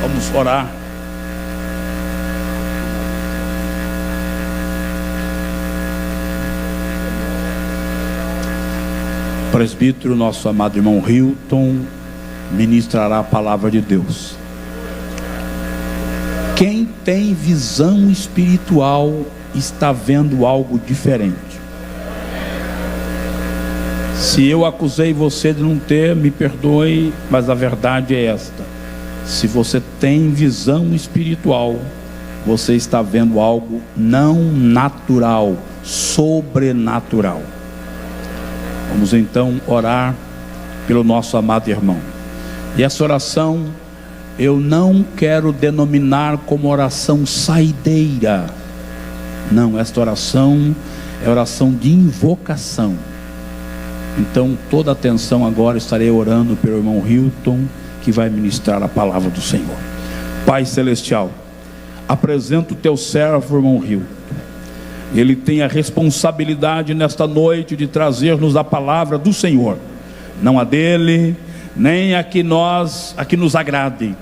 Vamos orar. O presbítero, nosso amado irmão Hilton, ministrará a palavra de Deus. Quem tem visão espiritual está vendo algo diferente. Se eu acusei você de não ter, me perdoe, mas a verdade é esta: se você tem visão espiritual, você está vendo algo não natural, sobrenatural. Vamos então orar pelo nosso amado irmão. E essa oração eu não quero denominar como oração saideira. Não, esta oração é oração de invocação. Então toda atenção agora, estarei orando pelo irmão Hilton, que vai ministrar a palavra do Senhor. Pai Celestial, apresento o teu servo, irmão Hilton. Ele tem a responsabilidade nesta noite de trazer-nos a palavra do Senhor, não a dele, nem a que nos agrade,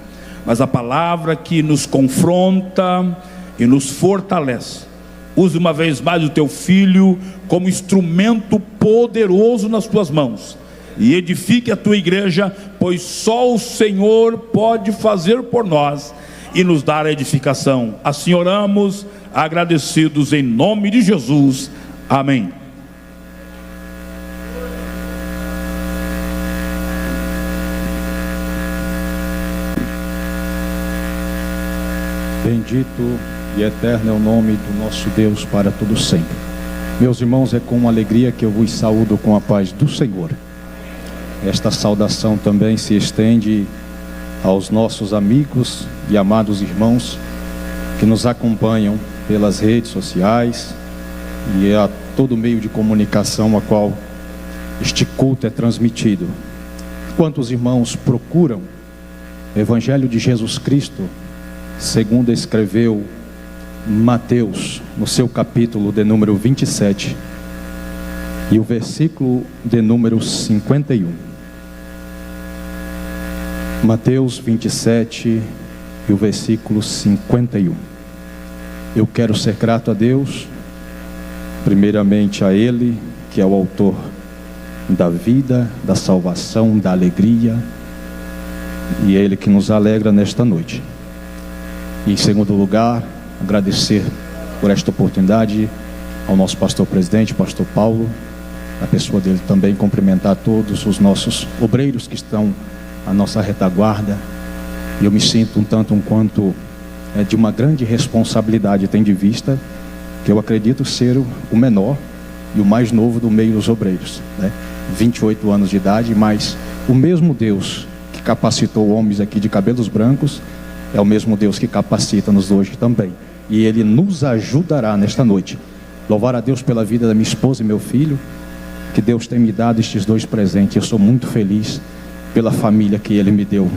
mas a palavra que nos confronta e nos fortalece. Use uma vez mais o teu filho como instrumento poderoso nas tuas mãos, e edifique a tua igreja, pois só o Senhor pode fazer por nós e nos dar a edificação. Assim oramos, agradecidos em nome de Jesus, amém. Bendito e eterno é o nome do nosso Deus para todo sempre. Meus irmãos, é com alegria que eu vos saúdo com a paz do Senhor. Esta saudação também se estende aos nossos amigos e amados irmãos que nos acompanham pelas redes sociais e a todo meio de comunicação a qual este culto é transmitido. Quantos irmãos procuram o Evangelho de Jesus Cristo, segundo escreveu Mateus, no seu capítulo de número 27 e o versículo de número 51. Mateus 27 e o versículo 51. Eu quero ser grato a Deus, primeiramente a Ele, que é o autor da vida, da salvação, da alegria, e é Ele que nos alegra nesta noite. E em segundo lugar, agradecer por esta oportunidade ao nosso pastor presidente, pastor Paulo, a pessoa dele também, cumprimentar todos os nossos obreiros que estão à nossa retaguarda. E eu me sinto um tanto um quanto de uma grande responsabilidade, tendo em vista que eu acredito ser o menor e o mais novo do meio dos obreiros, 28 anos de idade, mas o mesmo Deus que capacitou homens aqui de cabelos brancos é o mesmo Deus que capacita-nos hoje também, e Ele nos ajudará nesta noite. Louvar a Deus pela vida da minha esposa e meu filho, que Deus tem me dado estes dois presentes. Eu sou muito feliz pela família que Ele me deu.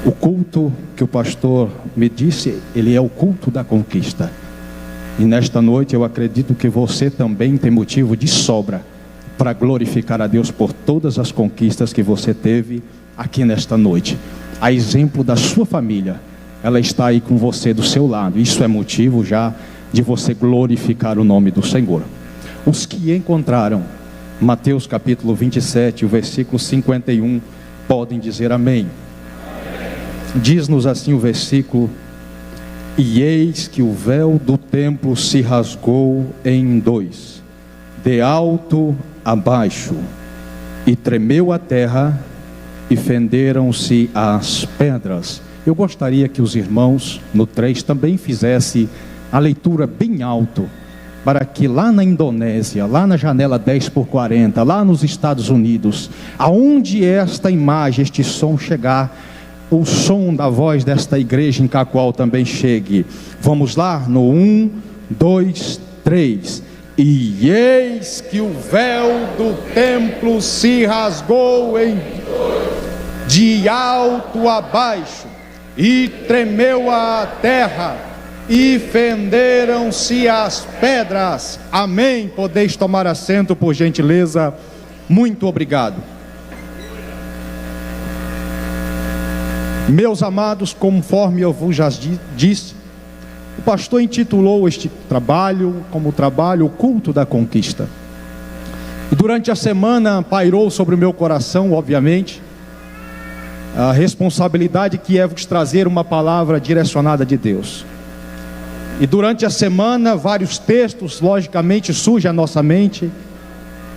O culto que o pastor me disse, ele é o culto da conquista. E nesta noite eu acredito que você também tem motivo de sobra para glorificar a Deus por todas as conquistas que você teve aqui nesta noite. A exemplo da sua família, ela está aí com você do seu lado. Isso é motivo já de você glorificar o nome do Senhor. Os que encontraram Mateus capítulo 27, o versículo 51, podem dizer amém. Diz-nos assim o versículo: e eis que o véu do templo se rasgou em dois, de alto a baixo, e tremeu a terra, e fenderam-se as pedras. Eu gostaria que os irmãos no 3 também fizessem a leitura bem alto, para que lá na Indonésia, lá na janela 10x40, lá nos Estados Unidos, aonde esta imagem, este som chegar, o som da voz desta igreja em Cacoal também chegue. Vamos lá? No 1, 2, 3. E eis que o véu do templo se rasgou em de alto a baixo, e tremeu a terra, e fenderam-se as pedras. Amém. Podeis tomar assento, por gentileza. Muito obrigado. Meus amados, conforme eu vos já disse, o pastor intitulou este trabalho como o culto da conquista. E durante a semana pairou sobre o meu coração, obviamente, a responsabilidade que é vos trazer uma palavra direcionada de Deus. E durante a semana, vários textos, logicamente, surgem à nossa mente,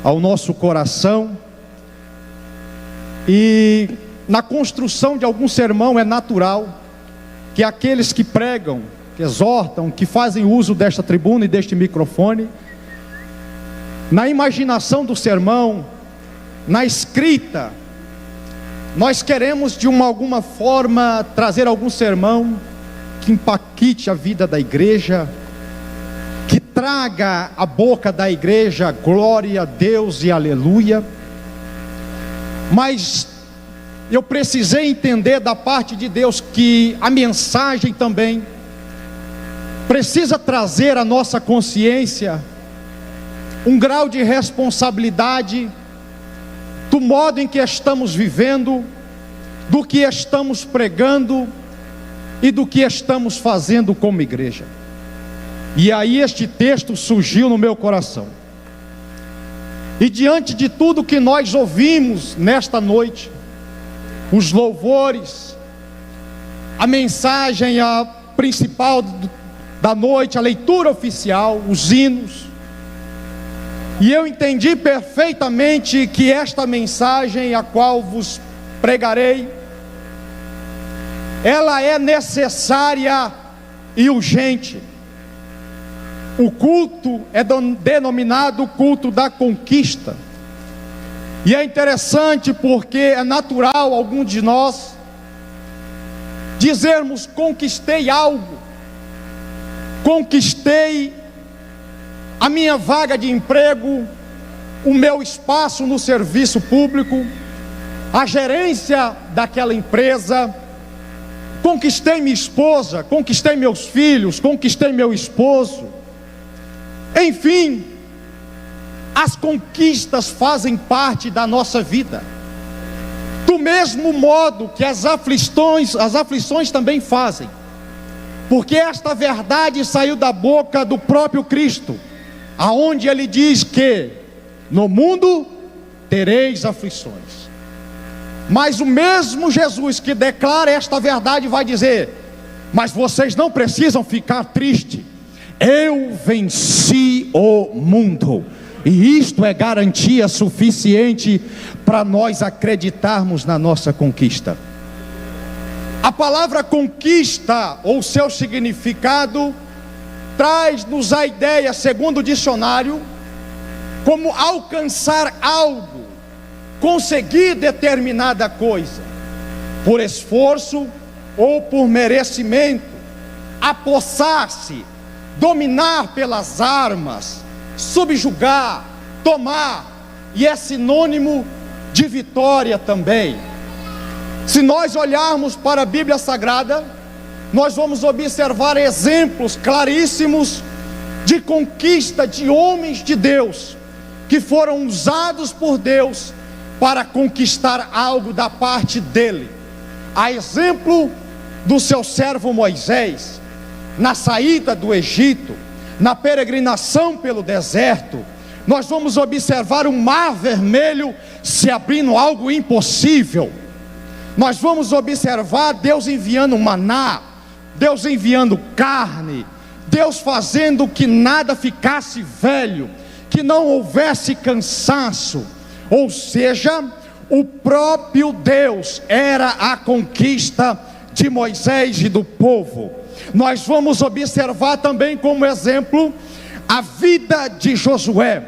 ao nosso coração. E na construção de algum sermão é natural que aqueles que pregam, que exortam, que fazem uso desta tribuna e deste microfone, na imaginação do sermão, na escrita, nós queremos de alguma forma trazer algum sermão que impacte a vida da igreja, que traga à boca da igreja glória a Deus e aleluia. Mas eu precisei entender da parte de Deus que a mensagem também precisa trazer à nossa consciência um grau de responsabilidade do modo em que estamos vivendo, do que estamos pregando e do que estamos fazendo como igreja. E aí este texto surgiu no meu coração. E diante de tudo que nós ouvimos nesta noite, os louvores, a mensagem principal da noite, a leitura oficial, os hinos, e eu entendi perfeitamente que esta mensagem a qual vos pregarei, ela é necessária e urgente. O culto é denominado culto da conquista. E é interessante porque é natural algum de nós dizermos: conquistei algo, conquistei a minha vaga de emprego, o meu espaço no serviço público, a gerência daquela empresa, conquistei minha esposa, conquistei meus filhos, conquistei meu esposo. Enfim, as conquistas fazem parte da nossa vida, do mesmo modo que as aflições também fazem, porque esta verdade saiu da boca do próprio Cristo, aonde ele diz que no mundo tereis aflições. Mas o mesmo Jesus que declara esta verdade vai dizer: mas vocês não precisam ficar tristes, eu venci o mundo. E isto é garantia suficiente para nós acreditarmos na nossa conquista. A palavra conquista, ou seu significado, traz-nos a ideia, segundo o dicionário, como alcançar algo, conseguir determinada coisa, por esforço ou por merecimento, apossar-se, dominar pelas armas, subjugar, tomar, e é sinônimo de vitória também. Se nós olharmos para a Bíblia Sagrada, nós vamos observar exemplos claríssimos de conquista de homens de Deus, que foram usados por Deus para conquistar algo da parte dele. A exemplo do seu servo Moisés, na saída do Egito, na peregrinação pelo deserto, nós vamos observar o mar vermelho se abrindo, algo impossível. Nós vamos observar Deus enviando maná, Deus enviando carne, Deus fazendo que nada ficasse velho, que não houvesse cansaço. Ou seja, o próprio Deus era a conquista de Moisés e do povo. Nós vamos observar também como exemplo a vida de Josué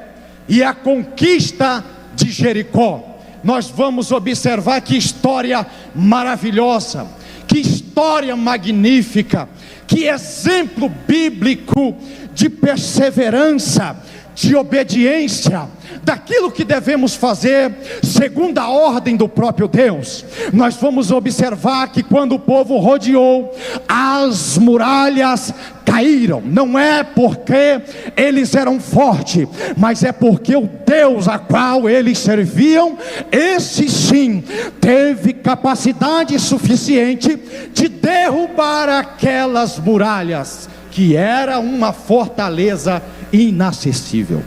e a conquista de Jericó. Nós vamos observar que história maravilhosa, que história magnífica, que exemplo bíblico de perseverança, de obediência, daquilo que devemos fazer segundo a ordem do próprio Deus, nós vamos observar que quando o povo rodeou, as muralhas caíram. Não é porque eles eram fortes, mas é porque o Deus a qual eles serviam, esse sim, teve capacidade suficiente de derrubar aquelas muralhas, que era uma fortaleza inacessível.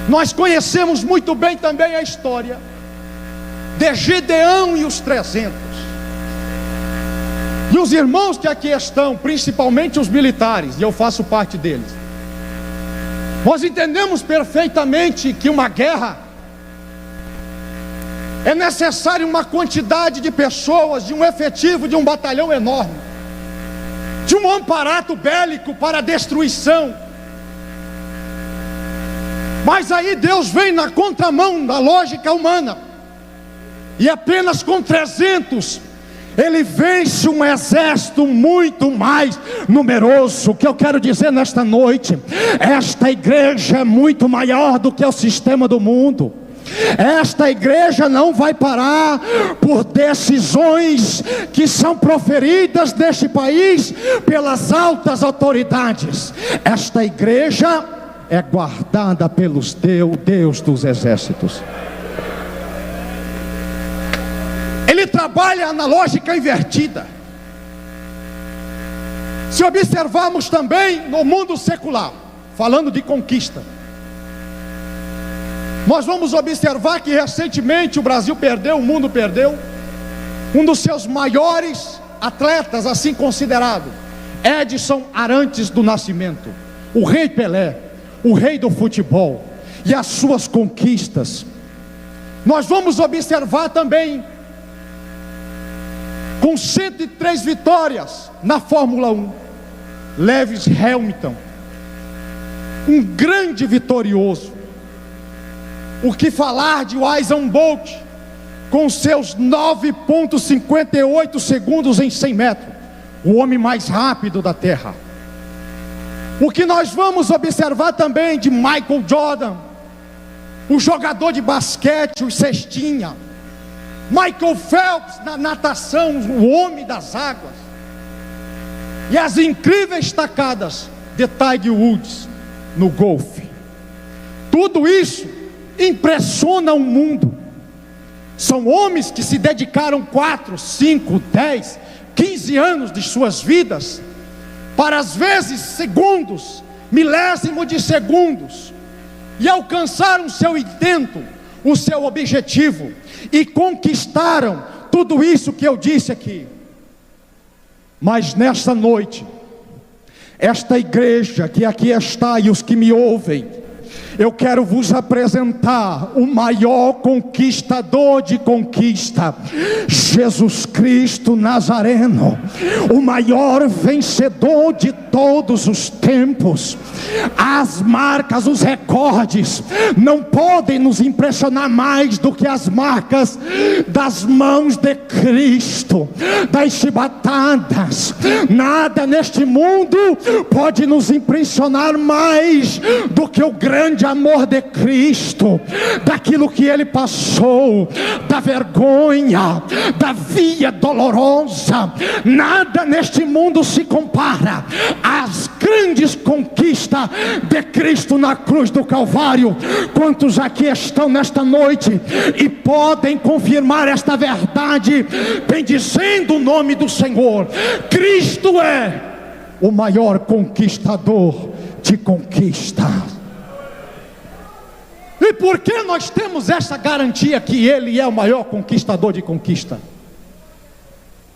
Nós conhecemos muito bem também a história de Gideão e os 300. E os irmãos que aqui estão, principalmente os militares, e eu faço parte deles, nós entendemos perfeitamente que uma guerra é necessário uma quantidade de pessoas, de um efetivo, de um batalhão enorme, de um aparato bélico para destruição. Mas aí Deus vem na contramão da lógica humana, e apenas com 300 Ele vence um exército muito mais numeroso. O que eu quero dizer nesta noite, esta igreja é muito maior do que o sistema do mundo. Esta igreja não vai parar por decisões que são proferidas neste país pelas altas autoridades. Esta igreja é guardada pelo Deus dos exércitos. Ele trabalha na lógica invertida. Se observarmos também no mundo secular, falando de conquista, nós vamos observar que recentemente o Brasil perdeu, o mundo perdeu, um dos seus maiores atletas, assim considerado, Edson Arantes do Nascimento, o rei Pelé, o rei do futebol, e as suas conquistas. Nós vamos observar também, com 103 vitórias na Fórmula 1, Lewis Hamilton, um grande vitorioso. O que falar de Usain Bolt, com seus 9,58 segundos em 100 metros, o homem mais rápido da terra. O que nós vamos observar também de Michael Jordan, o jogador de basquete, o cestinha. Michael Phelps na natação, o homem das águas. E as incríveis tacadas de Tiger Woods no golfe. Tudo isso impressiona o mundo. São homens que se dedicaram 4, 5, 10, 15 anos de suas vidas para, às vezes, segundos, milésimo de segundos, e alcançaram o seu intento, o seu objetivo, e conquistaram tudo isso que eu disse aqui. Mas nesta noite, esta igreja que aqui está e os que me ouvem, eu quero vos apresentar o maior conquistador de conquista, Jesus Cristo Nazareno, o maior vencedor de todos os tempos. As marcas, os recordes não podem nos impressionar mais do que as marcas das mãos de Cristo, das chibatadas. Nada neste mundo pode nos impressionar mais do que o grande amor de Cristo, daquilo que Ele passou, da vergonha, da via dolorosa. Nada neste mundo se compara às grandes conquistas de Cristo na cruz do Calvário. Quantos aqui estão nesta noite e podem confirmar esta verdade, bendizendo o nome do Senhor? Cristo é o maior conquistador de conquista. E por que nós temos essa garantia que Ele é o maior conquistador de conquista?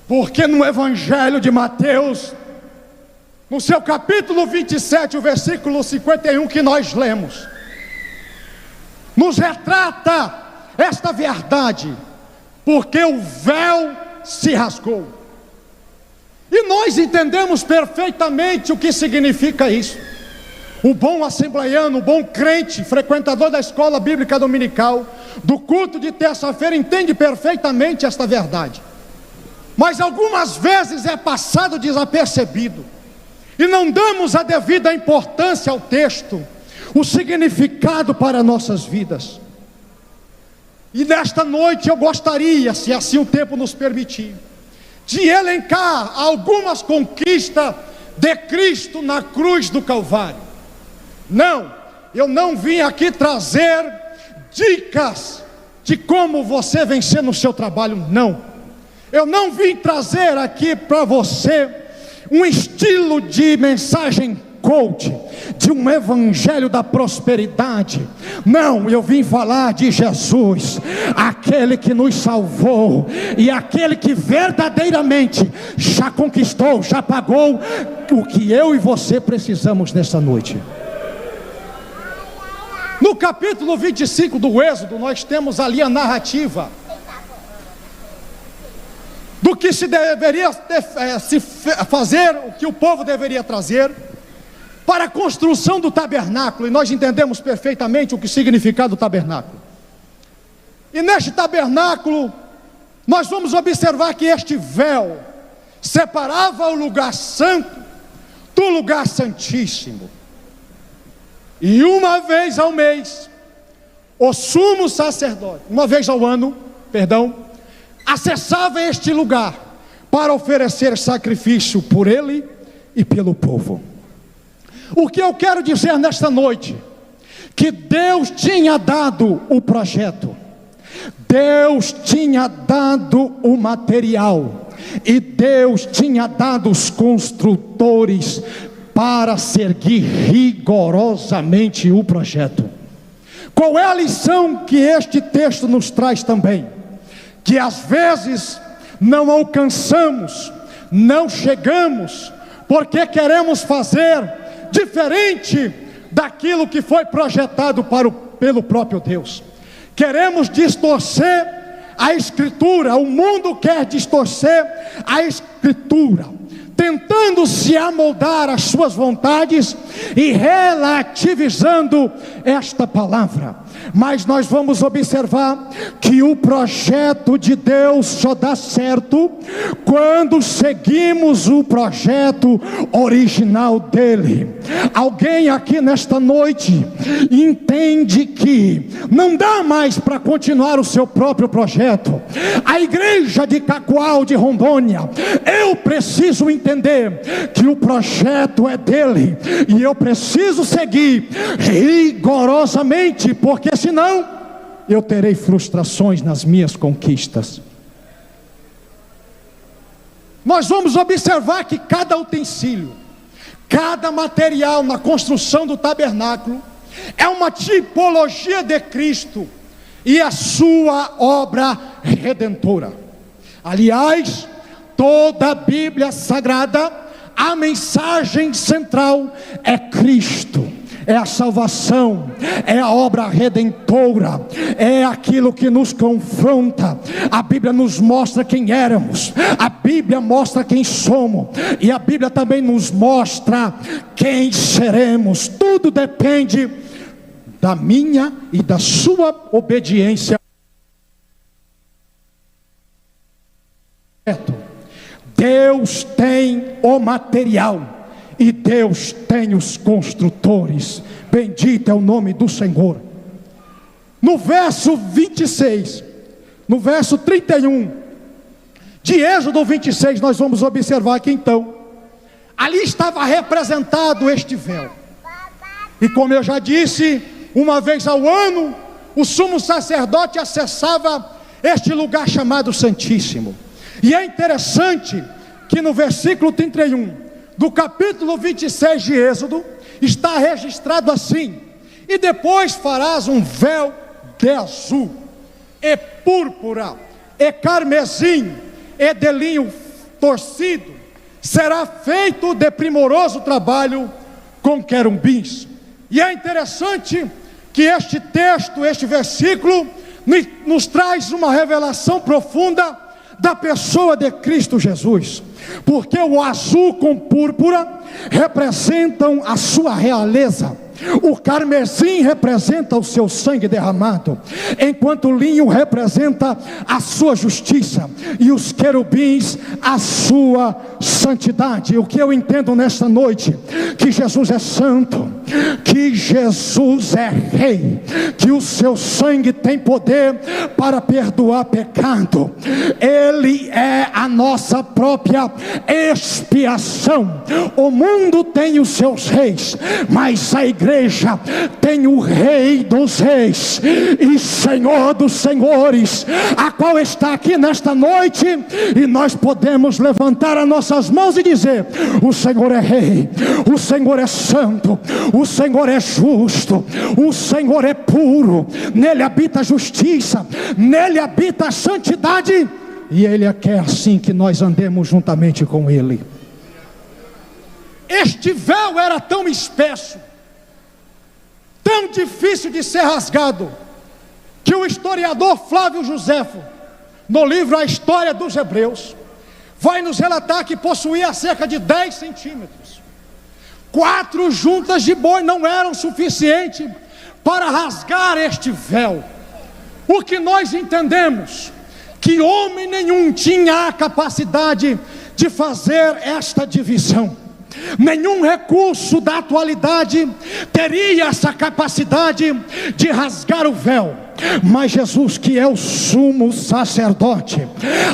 Porque no Evangelho de Mateus, no seu capítulo 27, o versículo 51 que nós lemos, nos retrata esta verdade, porque o véu se rasgou. E nós entendemos perfeitamente o que significa isso. O bom assembleiano, o bom crente, frequentador da escola bíblica dominical, do culto de terça-feira, entende perfeitamente esta verdade. Mas algumas vezes é passado desapercebido, e não damos a devida importância ao texto, o significado para nossas vidas. E nesta noite eu gostaria, se assim o tempo nos permitir, de elencar algumas conquistas de Cristo na cruz do Calvário. Não, eu não vim aqui trazer dicas de como você vencer no seu trabalho, não. Eu não vim trazer aqui para você um estilo de mensagem coach, de um evangelho da prosperidade. Não, eu vim falar de Jesus, aquele que nos salvou e aquele que verdadeiramente já conquistou, já pagou o que eu e você precisamos nessa noite. No capítulo 25 do Êxodo, nós temos ali a narrativa do que se deveria fazer, o que o povo deveria trazer para a construção do tabernáculo, e nós entendemos perfeitamente o que significa o tabernáculo. E neste tabernáculo, nós vamos observar que este véu separava o lugar santo do lugar santíssimo. E uma vez ao mês, o sumo sacerdote, uma vez ao ano, acessava este lugar para oferecer sacrifício por ele e pelo povo. O que eu quero dizer nesta noite, que Deus tinha dado o projeto, Deus tinha dado o material, e Deus tinha dado os construtores para seguir rigorosamente o projeto. Qual é a lição que este texto nos traz também? Que às vezes não alcançamos, não chegamos, porque queremos fazer diferente daquilo que foi projetado pelo próprio Deus. Queremos distorcer a Escritura, o mundo quer distorcer a Escritura, tentando se amoldar às suas vontades e relativizando esta palavra. Mas nós vamos observar que o projeto de Deus só dá certo quando seguimos o projeto original dele. Alguém aqui nesta noite entende que não dá mais para continuar o seu próprio projeto? A igreja de Cacoal de Rondônia, eu preciso entender que o projeto é dele, e eu preciso seguir rigorosamente, porque senão eu terei frustrações nas minhas conquistas. Nós vamos observar que cada utensílio, cada material na construção do tabernáculo é uma tipologia de Cristo e a sua obra redentora. Aliás, toda a Bíblia Sagrada, a mensagem central é Cristo, é a salvação, é a obra redentora, é aquilo que nos confronta. A Bíblia nos mostra quem éramos, a Bíblia mostra quem somos, e a Bíblia também nos mostra quem seremos. Tudo depende da minha e da sua obediência. Deus tem o material e Deus tem os construtores. Bendito é o nome do Senhor. No verso 26, no verso 31 de Êxodo 26, nós vamos observar que então ali estava representado este véu. E como eu já disse, uma vez ao ano o sumo sacerdote acessava este lugar chamado Santíssimo. E é interessante que no versículo 31 do capítulo 26 de Êxodo está registrado assim: e depois farás um véu de azul, e púrpura, e carmesim, e de linho torcido, será feito de primoroso trabalho com querubins. E é interessante que este texto, este versículo, nos traz uma revelação profunda da pessoa de Cristo Jesus, porque o azul com púrpura representam a sua realeza, O carmesim representa o seu sangue derramado, enquanto o linho representa a sua justiça, e os querubins a sua santidade. O que eu entendo nesta noite? Que Jesus é santo, que Jesus é rei, que o seu sangue tem poder para perdoar pecado. Ele é a nossa própria expiação. O mundo tem os seus reis, mas a igreja tem o Rei dos reis e Senhor dos senhores, a qual está aqui nesta noite, e nós podemos levantar as nossas mãos e dizer: o Senhor é rei, o Senhor é santo, o Senhor é justo, o Senhor é puro, nele habita a justiça, nele habita a santidade, e ele quer assim que nós andemos juntamente com ele. Este véu era tão espesso, tão difícil de ser rasgado, que o historiador Flávio Joséfo, no livro A História dos Hebreus, vai nos relatar que possuía cerca de 10 centímetros. 4 juntas de boi não eram suficientes para rasgar este véu. O que nós entendemos? Que homem nenhum tinha a capacidade de fazer esta divisão. Nenhum recurso da atualidade teria essa capacidade de rasgar o véu. Mas Jesus, que é o sumo sacerdote,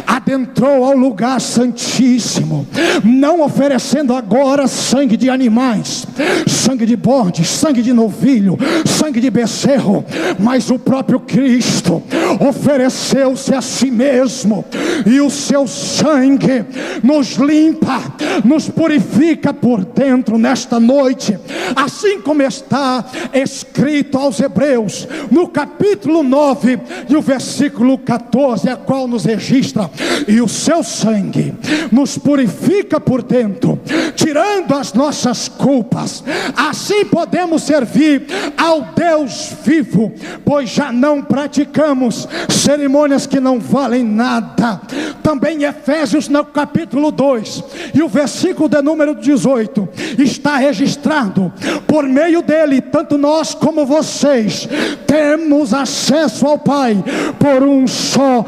adentrou ao lugar santíssimo, não oferecendo agora sangue de animais, sangue de bode, sangue de novilho, sangue de becerro, mas o próprio Cristo ofereceu-se a si mesmo, e o seu sangue nos limpa, nos purifica por dentro nesta noite, assim como está escrito aos Hebreus, no capítulo 9 e o versículo 14, a qual nos registra: e o seu sangue nos purifica por dentro, tirando as nossas culpas. Assim podemos servir ao Deus vivo, pois já não praticamos cerimônias que não valem nada. Também em Efésios, no capítulo 2 e o versículo de número 18, está registrado: por meio dele, tanto nós como vocês temos acesso ao Pai por um só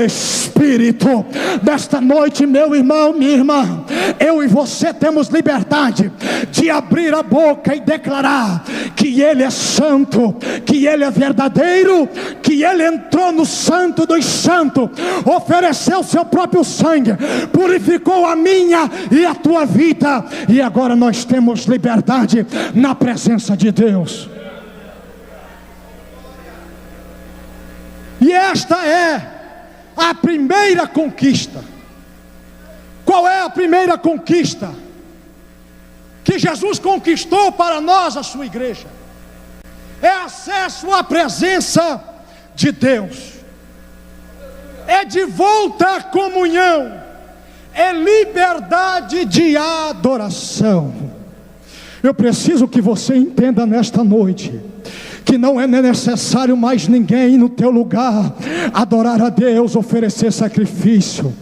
Espírito. Nesta noite, meu irmão, minha irmã, eu e você temos liberdade de abrir a boca e declarar que Ele é santo, que Ele é verdadeiro, que Ele entrou no santo dos santos, ofereceu seu próprio sangue, purificou a minha e a tua vida, e agora nós temos liberdade na presença de Deus. E esta é a primeira conquista. Qual é a primeira conquista que Jesus conquistou para nós, a sua igreja? É acesso à presença de Deus, é de volta à comunhão, é liberdade de adoração. Eu preciso que você entenda nesta noite que não é necessário mais ninguém no teu lugar adorar a Deus, oferecer sacrifício.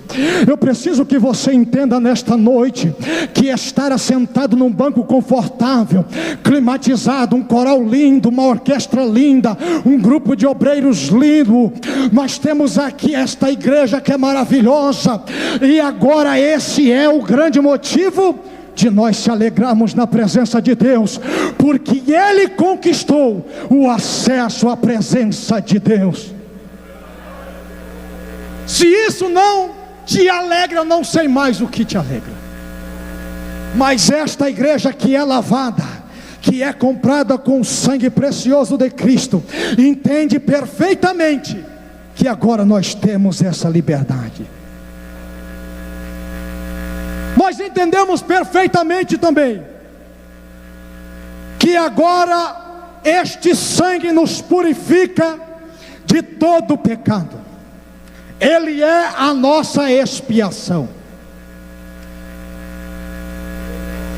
Eu preciso que você entenda nesta noite que estar assentado num banco confortável, climatizado, um coral lindo, uma orquestra linda, um grupo de obreiros lindo, nós temos aqui esta igreja que é maravilhosa, e agora esse é o grande motivo de nós se alegrarmos na presença de Deus, porque Ele conquistou o acesso à presença de Deus. Se isso não te alegra, não sei mais o que te alegra. Mas esta igreja que é lavada, que é comprada com o sangue precioso de Cristo, entende perfeitamente que agora nós temos essa liberdade. Nós entendemos perfeitamente também que agora este sangue nos purifica de todo o pecado. Ele é a nossa expiação.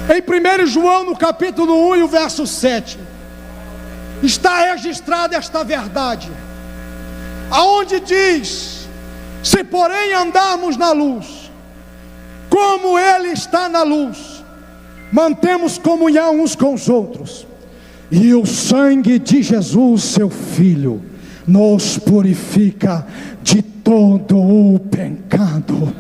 Em 1 João, no capítulo 1 e o verso 7, está registrada esta verdade, aonde diz: se porém andarmos na luz, como Ele está na luz, mantemos comunhão uns com os outros, E o sangue de Jesus, seu Filho, nos purifica de todo o pecado.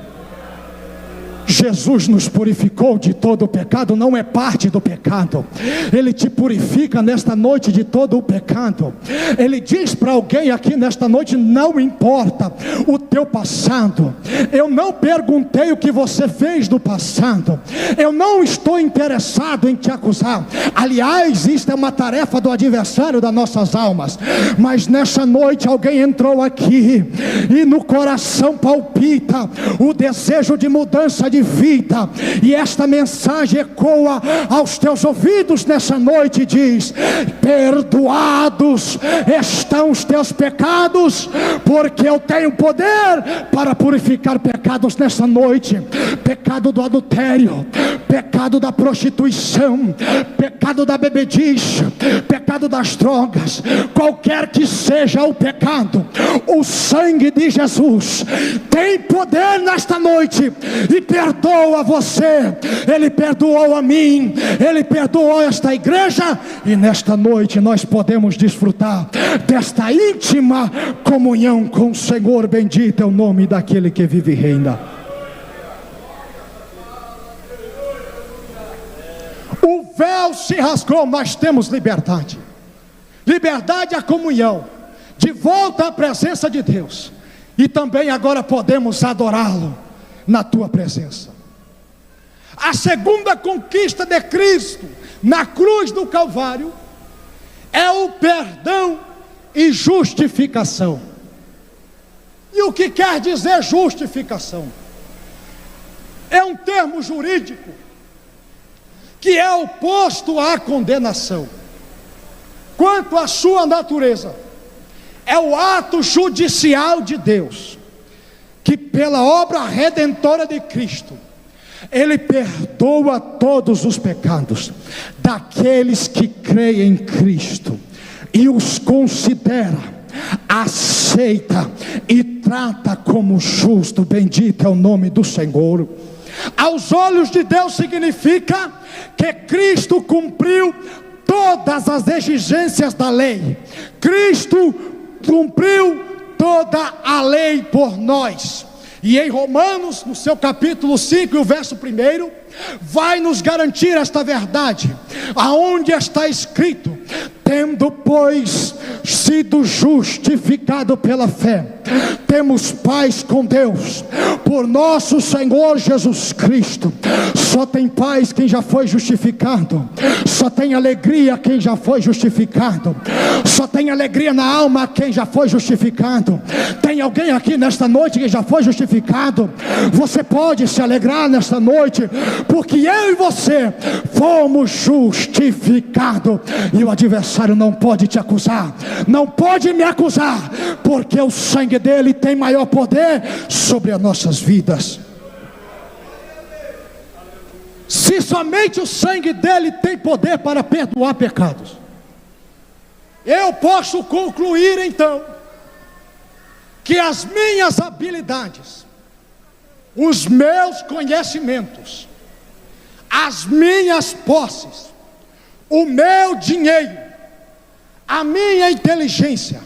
Jesus nos purificou de todo o pecado, não é parte do pecado. Ele te purifica nesta noite de todo o pecado. Ele diz para alguém aqui nesta noite: não importa o teu passado, eu não perguntei o que você fez no passado, eu não estou interessado em te acusar. Aliás, isto é uma tarefa do adversário das nossas almas. Mas nessa noite alguém entrou aqui e no coração palpita o desejo de mudança de vida, e esta mensagem ecoa aos teus ouvidos nessa noite e diz: perdoados estão os teus pecados, porque eu tenho poder para purificar pecados nessa noite. Pecado do adultério, pecado da prostituição, pecado da bebedice, pecado das drogas, qualquer que seja o pecado, o sangue de Jesus tem poder nesta noite e perdoa você. Ele perdoou a mim, Ele perdoou esta igreja, e nesta noite nós podemos desfrutar desta íntima comunhão com o Senhor. Bendito é o nome daquele que vive e reina. O véu se rasgou, nós temos liberdade. Liberdade à comunhão, de volta à presença de Deus, e também agora podemos adorá-lo na tua presença. A segunda conquista de Cristo na cruz do Calvário é o perdão e justificação. E o que quer dizer justificação? É um termo jurídico que é oposto à condenação. Quanto à sua natureza, é o ato judicial de Deus, que pela obra redentora de Cristo, Ele perdoa todos os pecados daqueles que creem em Cristo e os considera, aceita e trata como justo. Bendito é o nome do Senhor. Aos olhos de Deus significa que Cristo cumpriu todas as exigências da lei. Cristo cumpriu toda a lei por nós. E em Romanos, no seu capítulo 5 e o verso 1, vai nos garantir esta verdade, aonde está escrito: tendo pois sido justificado pela fé, temos paz com Deus, por nosso Senhor Jesus Cristo. Só tem paz quem já foi justificado, só tem alegria quem já foi justificado, só tem alegria na alma quem já foi justificado. Tem alguém aqui nesta noite que já foi justificado? Você pode se alegrar nesta noite, porque eu e você fomos justificados, e o adversário não pode te acusar, não pode me acusar, porque o sangue dele tem maior poder sobre as nossas vidas. Se somente o sangue dele tem poder para perdoar pecados, eu posso concluir então que as minhas habilidades, os meus conhecimentos, as minhas posses, o meu dinheiro, a minha inteligência,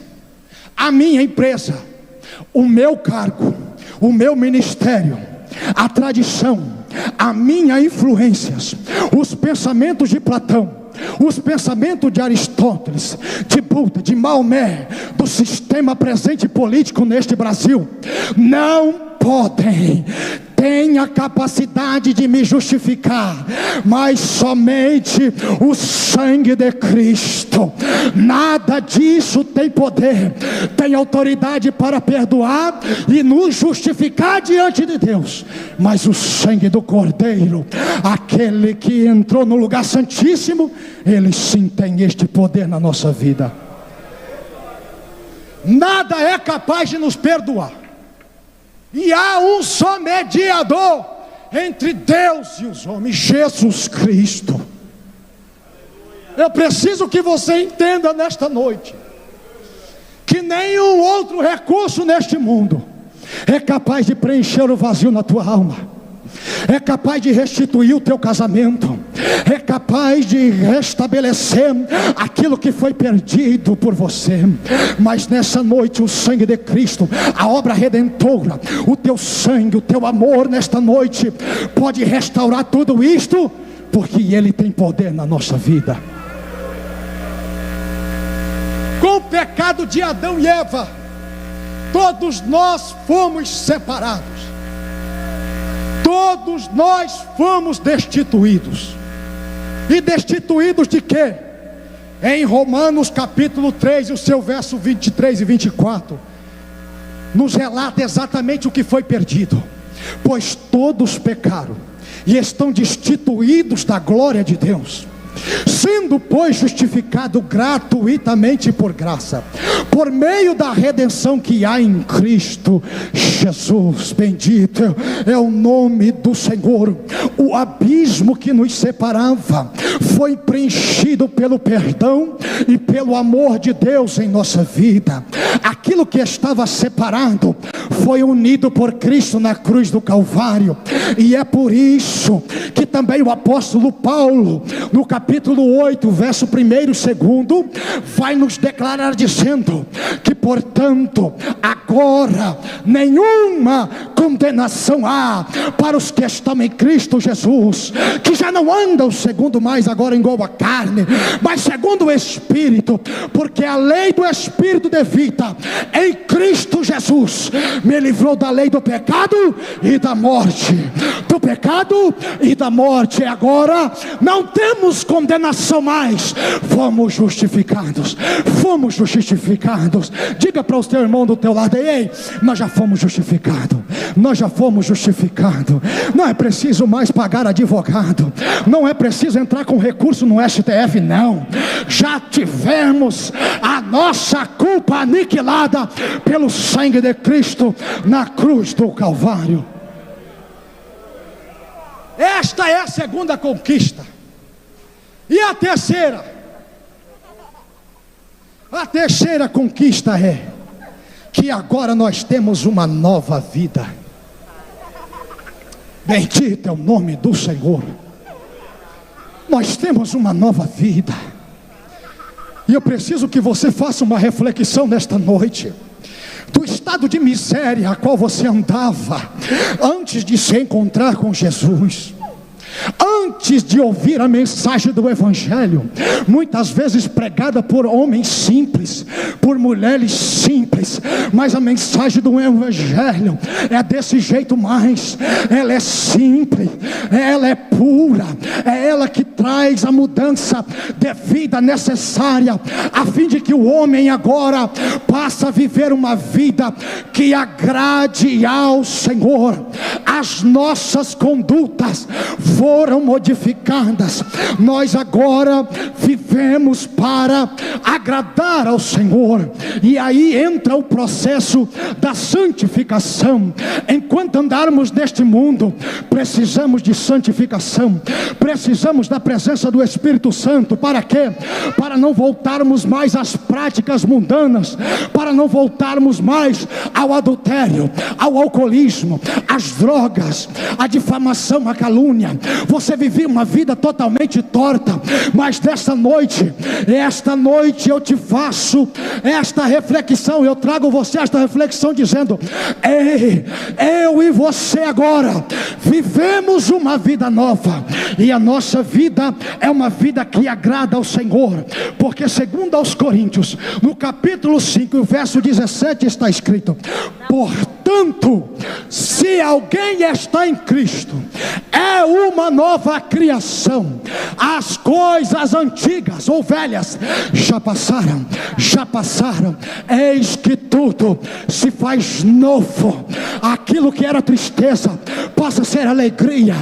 a minha empresa, o meu cargo, o meu ministério, a tradição, a minha influências, os pensamentos de Platão, os pensamentos de Aristóteles, de Buda, de Maomé, do sistema presente político neste Brasil, não podem, tem a capacidade de me justificar, mas somente o sangue de Cristo. Nada disso tem poder, tem autoridade para perdoar e nos justificar diante de Deus, mas o sangue do Cordeiro, aquele que entrou no lugar santíssimo, ele sim tem este poder na nossa vida. Nada é capaz de nos perdoar, e há um só mediador entre Deus e os homens, Jesus Cristo. Eu preciso que você entenda nesta noite que nenhum outro recurso neste mundo é capaz de preencher o vazio na tua alma, é capaz de restituir o teu casamento, é capaz de restabelecer aquilo que foi perdido por você. Mas nessa noite o sangue de Cristo, a obra redentora, o teu sangue, o teu amor nesta noite pode restaurar tudo isto, porque Ele tem poder na nossa vida. Com o pecado de Adão e Eva, todos nós fomos separados, todos nós fomos destituídos. E destituídos de quê? Em Romanos capítulo 3, o seu verso 23 e 24 nos relata exatamente o que foi perdido. Pois todos pecaram e estão destituídos da glória de Deus, sendo pois justificado gratuitamente por graça, por meio da redenção que há em Cristo Jesus. Bendito é o nome do Senhor. O abismo que nos separava foi preenchido pelo perdão e pelo amor de Deus em nossa vida. Aquilo que estava separado foi unido por Cristo na cruz do Calvário. E é por isso que também o apóstolo Paulo, no capítulo 8, verso 1 e 2, vai nos declarar dizendo que, portanto, agora nenhuma condenação há para os que estão em Cristo Jesus, que já não andam segundo mais agora igual a carne, mas segundo o Espírito, porque a lei do Espírito de vida em Cristo Jesus me livrou da lei do pecado e da morte. Do pecado e da morte. Agora não temos condenação mais, fomos justificados. Fomos justificados. Diga para o teu irmão do teu lado: ei, nós já fomos justificados. Nós já fomos justificados. Não é preciso mais pagar advogado, não é preciso entrar com recurso no STF, não. Já tivemos a nossa culpa aniquilada pelo sangue de Cristo na cruz do Calvário. Esta é a segunda conquista. E a terceira? A terceira conquista é que agora nós temos uma nova vida. Bendito é o nome do Senhor. Nós temos uma nova vida. E eu preciso que você faça uma reflexão nesta noite do estado de miséria a qual você andava antes de se encontrar com Jesus. Antes de ouvir a mensagem do Evangelho, muitas vezes pregada por homens simples, por mulheres simples, mas a mensagem do Evangelho é desse jeito mais. Ela é simples, ela é pura, é ela que traz a mudança de vida necessária, a fim de que o homem agora passe a viver uma vida que agrade ao Senhor. As nossas condutas foram modificadas. Nós agora vivemos para agradar ao Senhor. E aí entra o processo da santificação. Enquanto andarmos neste mundo, precisamos de santificação. Precisamos da presença do Espírito Santo. Para quê? Para não voltarmos mais às práticas mundanas, para não voltarmos mais ao adultério, ao alcoolismo, às drogas, à difamação, à calúnia. Você vivia uma vida totalmente torta, mas esta noite eu te faço esta reflexão, eu trago você esta reflexão dizendo: ei, eu e você agora vivemos uma vida nova, e a nossa vida é uma vida que agrada ao Senhor, porque segundo aos Coríntios, no capítulo 5, o verso 17 está escrito: portanto, se alguém está em Cristo, é uma nova criação. As coisas antigas ou velhas já passaram, eis que tudo se faz novo. Aquilo que era tristeza passa a ser alegria,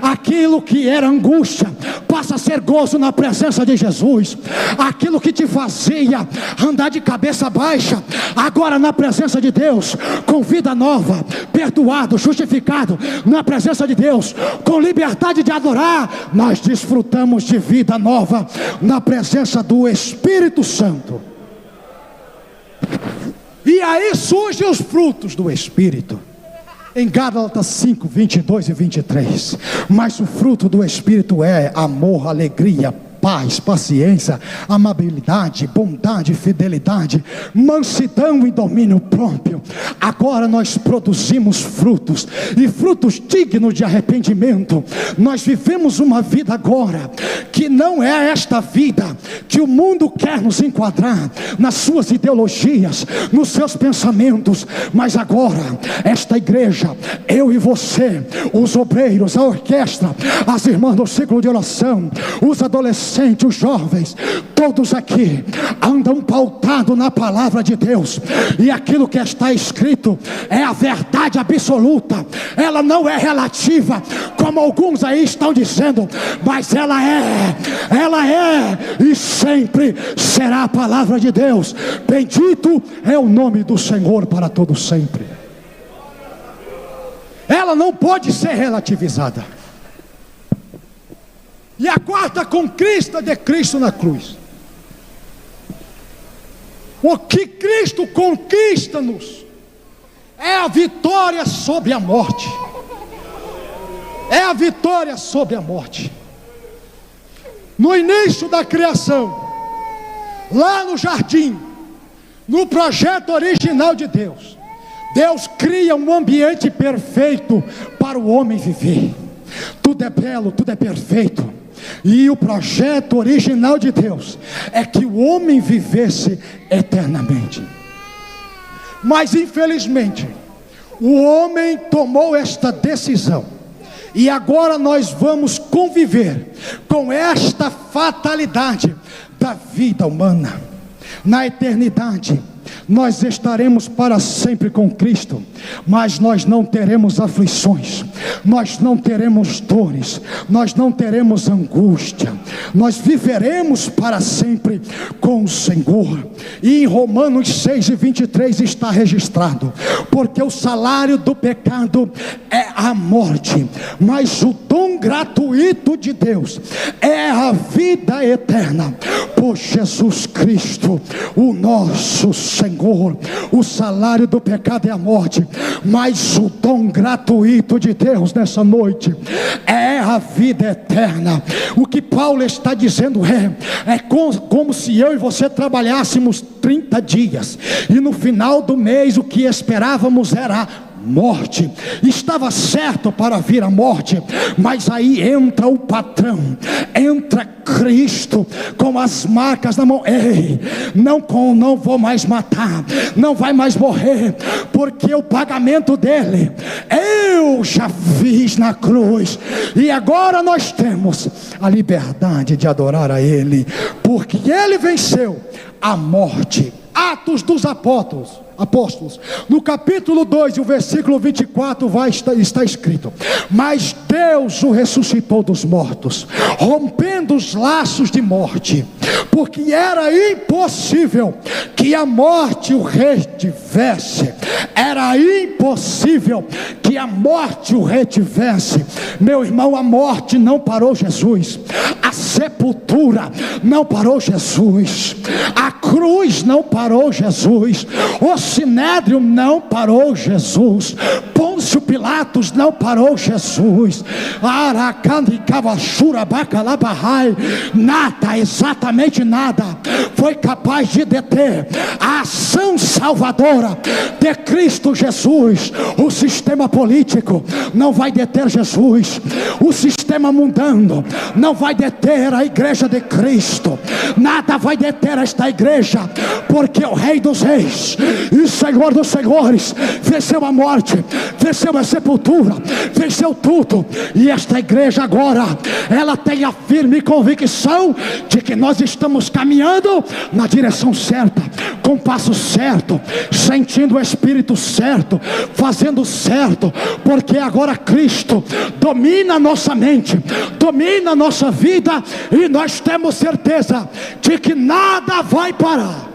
aquilo que era angústia passa a ser gozo na presença de Jesus. Aquilo que te fazia andar de cabeça baixa, agora na presença de Deus, com vida nova, perdoado, justificado na presença de Deus, com liberdade de adorar, nós desfrutamos de vida nova na presença do Espírito Santo. E aí surgem os frutos do Espírito. em Gálatas 5, 22 e 23. Mas o fruto do Espírito é amor, alegria, paz, paciência, amabilidade, bondade, fidelidade, mansidão e domínio próprio. Agora nós produzimos frutos, e frutos dignos de arrependimento. Nós vivemos uma vida agora que não é esta vida que o mundo quer nos enquadrar, nas suas ideologias, nos seus pensamentos. Mas agora esta igreja, eu e você, os obreiros, a orquestra, as irmãs do ciclo de oração, os adolescentes, os jovens, todos aqui andam pautados na palavra de Deus, e aquilo que está escrito é a verdade absoluta. Ela não é relativa, como alguns aí estão dizendo, mas ela é e sempre será a palavra de Deus. Bendito é o nome do Senhor para todo sempre. Ela não pode ser relativizada. E a quarta conquista de Cristo na cruz. O que Cristo conquista-nos é a vitória sobre a morte. É a vitória sobre a morte. No início da criação, lá no jardim, no projeto original de Deus, Deus cria um ambiente perfeito para o homem viver. Tudo é belo, tudo é perfeito. E o projeto original de Deus é que o homem vivesse eternamente. Mas infelizmente o homem tomou esta decisão, e agora nós vamos conviver com esta fatalidade da vida humana. Na eternidade nós estaremos para sempre com Cristo, mas nós não teremos aflições, nós não teremos dores, nós não teremos angústia, nós viveremos para sempre com o Senhor. E em Romanos 6 e 23 está registrado: porque o salário do pecado é a morte, mas o dom gratuito de Deus é a vida eterna por Jesus Cristo, o nosso Senhor. O salário do pecado é a morte, mas o dom gratuito de Deus nessa noite é a vida eterna. O que Paulo está dizendo é como se eu e você trabalhássemos 30 dias, e no final do mês o que esperávamos era morte. Estava certo para vir a morte, mas aí entra o patrão, entra Cristo com as marcas na mão. Ei, não vou mais matar, não vai mais morrer, porque o pagamento dele eu já fiz na cruz, e agora nós temos a liberdade de adorar a ele, porque ele venceu a morte. Atos dos Apóstolos, no capítulo 2, o versículo 24 está escrito: mas Deus o ressuscitou dos mortos, rompendo os laços de morte, porque era impossível que a morte o retivesse. Era impossível que a morte o retivesse. Meu irmão, a morte não parou Jesus, a sepultura não parou Jesus, a cruz não parou Jesus, o Sinédrio não parou Jesus, Pôncio Pilatos não parou Jesus, nada, exatamente nada, foi capaz de deter a ação salvadora de Cristo Jesus. O sistema político não vai deter Jesus, o sistema mundano não vai deter a igreja de Cristo, nada vai deter esta igreja, porque o Rei dos Reis e Senhor dos Senhores venceu a morte, venceu a sepultura, venceu tudo. E esta igreja agora, ela tem a firme convicção de que nós estamos caminhando na direção certa, com o passo certo, sentindo o Espírito certo, fazendo certo, porque agora Cristo domina a nossa mente, domina a nossa vida, e nós temos certeza de que nada vai parar.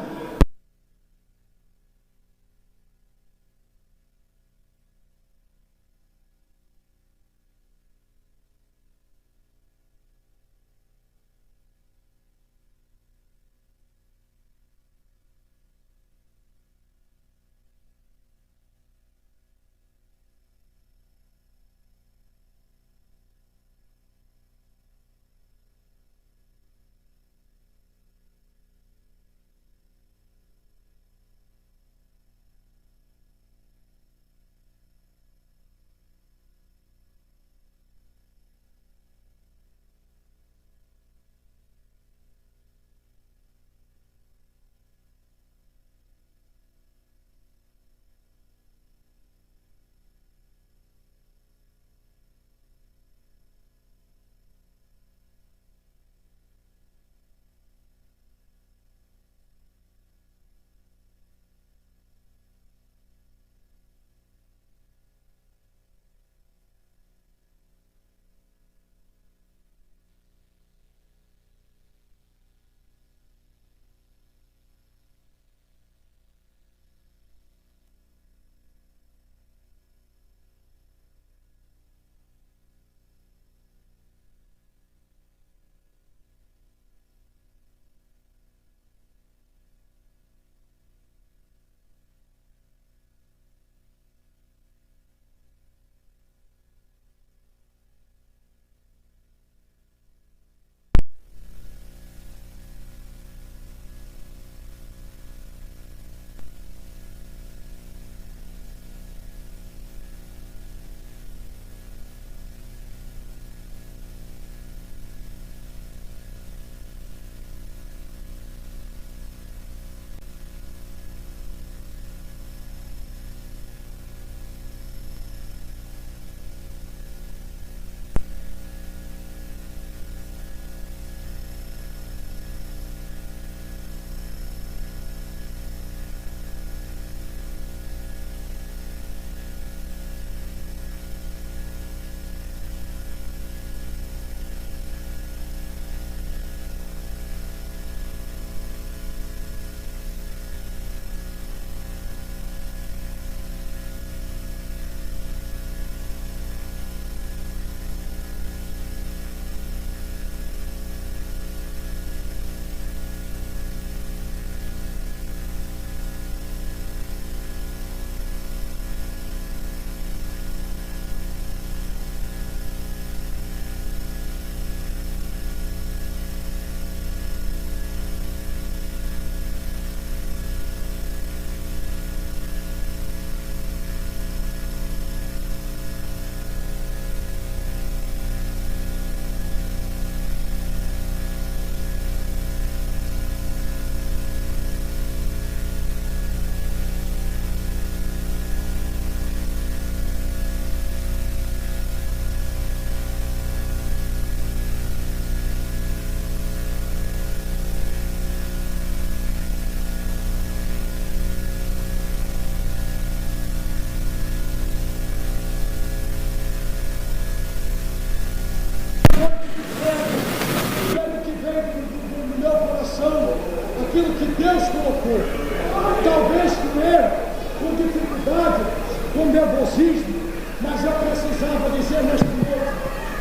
saudosismo, mas eu precisava dizer nesta noite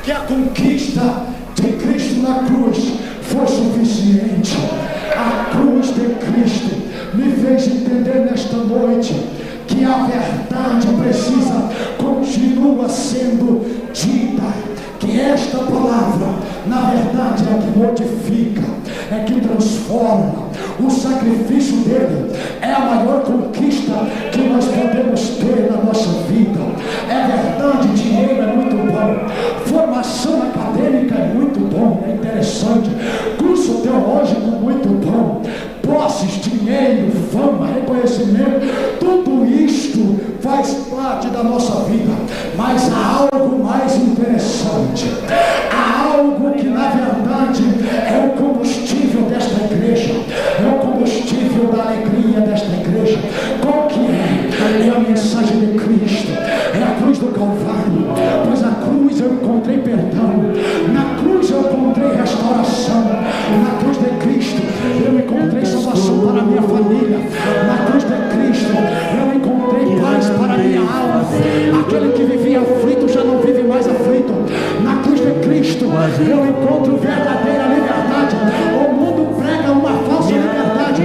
que a conquista de Cristo na cruz foi suficiente. A cruz de Cristo me fez entender nesta noite que a verdade continua sendo dita, que esta palavra na verdade é que modifica, é que transforma. O sacrifício dele é a maior conquista que nós podemos ter na nossa vida. É verdade, dinheiro é muito bom, formação acadêmica é muito bom, é interessante, curso teológico muito bom, posses, dinheiro, fama, reconhecimento, tudo isto faz parte da nossa vida. Mas há algo mais interessante, há algo que na verdade é o combustível desta igreja, é o combustível da alegria desta igreja. Qual que é? É a mensagem de Cristo, é a cruz do Calvário. Pois na cruz eu encontrei perdão, na cruz eu encontrei restauração, na cruz de Cristo eu encontrei salvação para a minha família, na cruz de Cristo eu encontrei paz para a minha alma. Aquele que vivia aflito já não vive mais aflito. Na cruz de Cristo eu encontro verdadeira liberdade. O mundo prega uma falsa liberdade,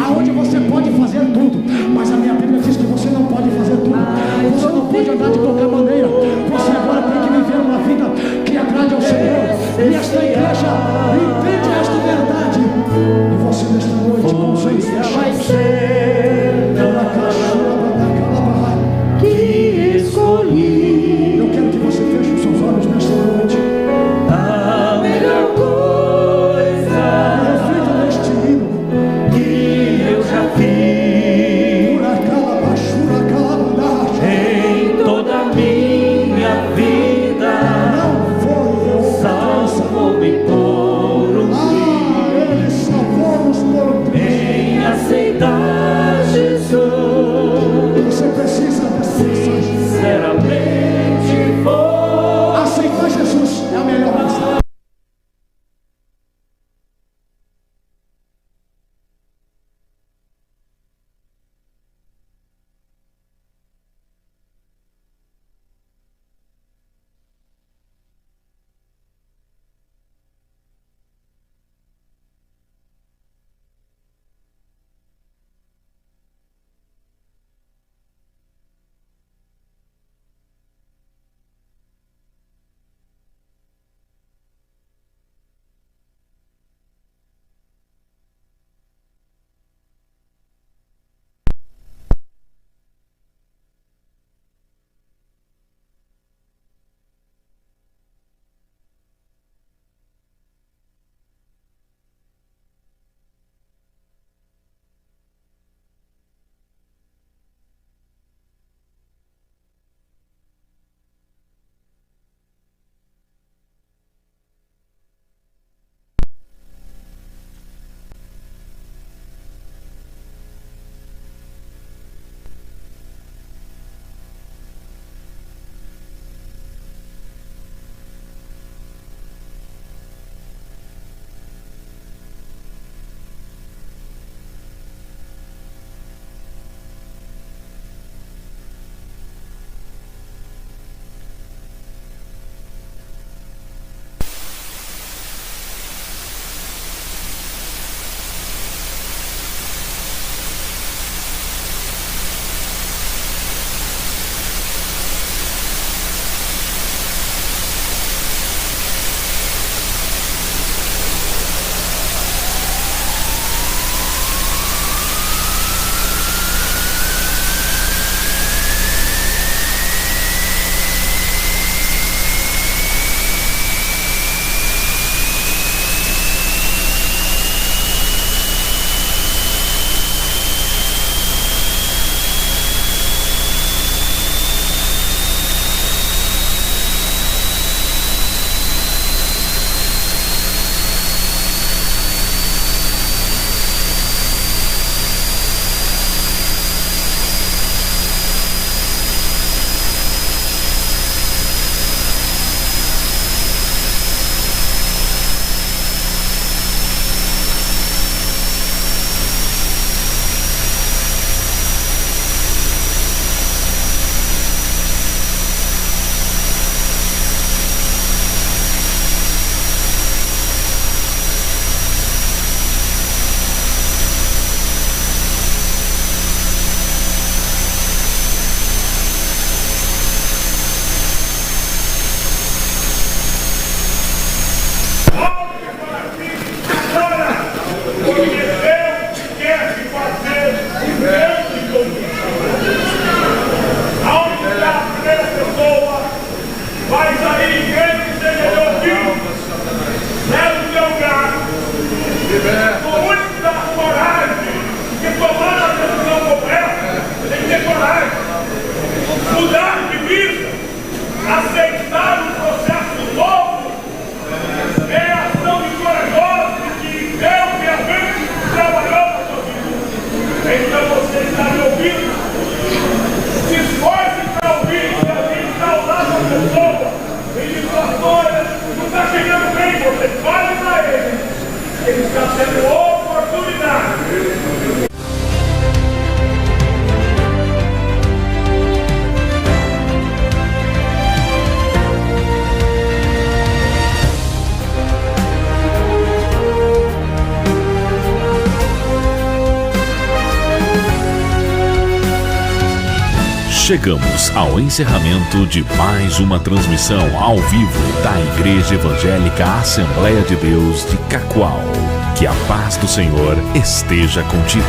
aonde você pode fazer tudo, mas a minha Bíblia diz que você não pode fazer tudo, você não pode andar de qualquer maneira. Você agora tem que viver uma vida que agrade ao Senhor, e esta igreja entende esta verdade. E você nesta noite, com os olhos fechados, que escolhi, eu quero que você feche os seus olhos nesta noite. a melhor coisa aí, crente que seja de ouvido, leva o teu lugar. O único que dá coragem de tomar a decisão correta tem que ter coragem. Mudar de vida, aceitar um processo novo, é a ação de corajosos que Deus realmente trabalhou na sua vida. Então você está me ouvindo? Se esforce para ouvir, se alguém está ao lado da pessoa, ele diz, pastor, não está chegando bem, você fale para ele. Ele está tendo oportunidade. Chegamos ao encerramento de mais uma transmissão ao vivo da Igreja Evangélica Assembleia de Deus de Cacoal. Que a paz do Senhor esteja contigo.